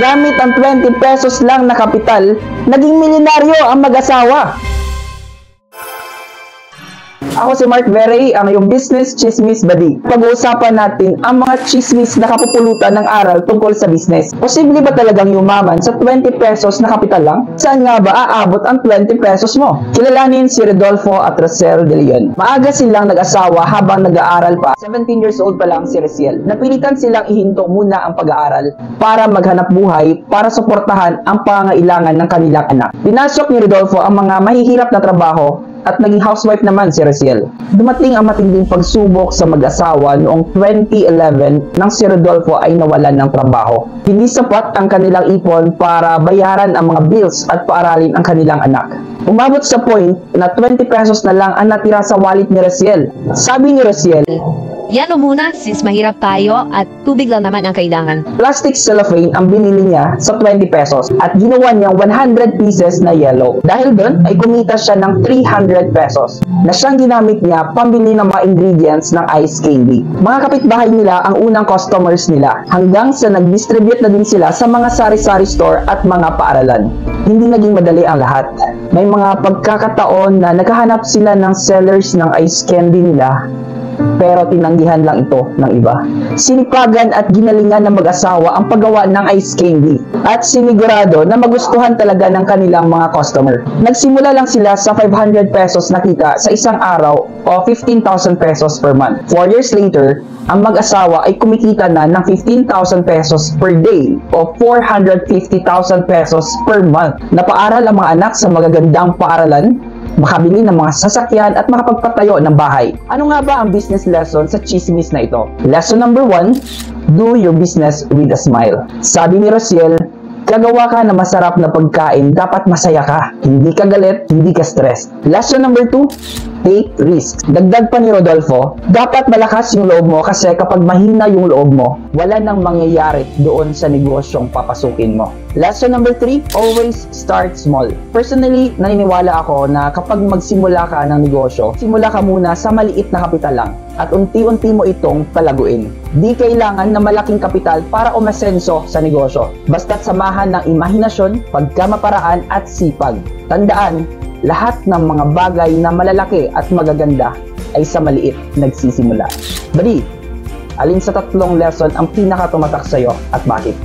Gamit ang 20 pesos lang na kapital, naging milyonaryo ang mag-asawa. Ako si Mark Verey, ang iyong business chismis buddy. Pag-uusapan natin ang mga chismis na kapupulutan ng aral tungkol sa business. Posible ba talagang yumaman sa 20 pesos na kapital lang? Saan nga ba aabot ang 20 pesos mo? Kilalanin si Rodolfo at Rosel de Leon. Maaga silang nag-asawa habang nag-aaral pa. 17 years old pa lang si Rosel. Napilitan silang ihinto muna ang pag-aaral para maghanap buhay para suportahan ang pangangailangan ng kanilang anak. Pinasok ni Rodolfo ang mga mahihirap na trabaho at naging housewife naman si Rosel. Dumating ang matinding pagsubok sa mag-asawa noong 2011 nang si Rodolfo ay nawalan ng trabaho. Hindi sapat ang kanilang ipon para bayaran ang mga bills at paaralin ang kanilang anak. Umabot sa point na 20 pesos na lang ang natira sa wallet ni Rosel. Sabi ni Rosel, yan o muna since mahirap tayo at tubig lang naman ang kailangan. Plastic cellophane ang binili niya sa 20 pesos at ginawa niyang 100 pieces na yellow. Dahil doon ay kumita siya ng 300 pesos na siyang ginamit niya pambili ng mga ingredients ng ice candy. Mga kapitbahay nila ang unang customers nila hanggang sa nag-distribute na din sila sa mga sari-sari store at mga paaralan. Hindi naging madali ang lahat. May mga pagkakataon na naghahanap sila ng sellers ng ice candy nila, pero tinanggihan lang ito ng iba. Sinipagan at ginalingan ng mag-asawa ang paggawa ng ice candy at sinigurado na magustuhan talaga ng kanilang mga customer. Nagsimula lang sila sa 500 pesos na kita sa isang araw o 15,000 pesos per month. 4 years later, ang mag-asawa ay kumikita na ng 15,000 pesos per day o 450,000 pesos per month. Napaaral ang mga anak sa magagandang paaralan, makabili ng mga sasakyan at makapagpatayo ng bahay. Ano nga ba ang business lesson sa chismis na ito? Lesson number 1, do your business with a smile. Sabi ni Rosel, gagawa ka ng masarap na pagkain, dapat masaya ka. Hindi ka galit, hindi ka stress. Lesson number 2, take risks. Dagdag pa ni Rodolfo, dapat malakas yung loob mo kasi kapag mahina yung loob mo, wala nang mangyayari doon sa negosyong papasukin mo. Lesson number 3, always start small. Personally, naniniwala ako na kapag magsimula ka ng negosyo, simula ka muna sa maliit na kapital lang at unti-unti mo itong palaguin. Di kailangan na malaking kapital para umasenso sa negosyo. Basta't samahan ng imahinasyon, pagkamaparaan at sipag. Tandaan, lahat ng mga bagay na malalaki at magaganda ay sa maliit nagsisimula. Buddy, alin sa tatlong lesson ang pinaka tumatak sa'yo at bakit?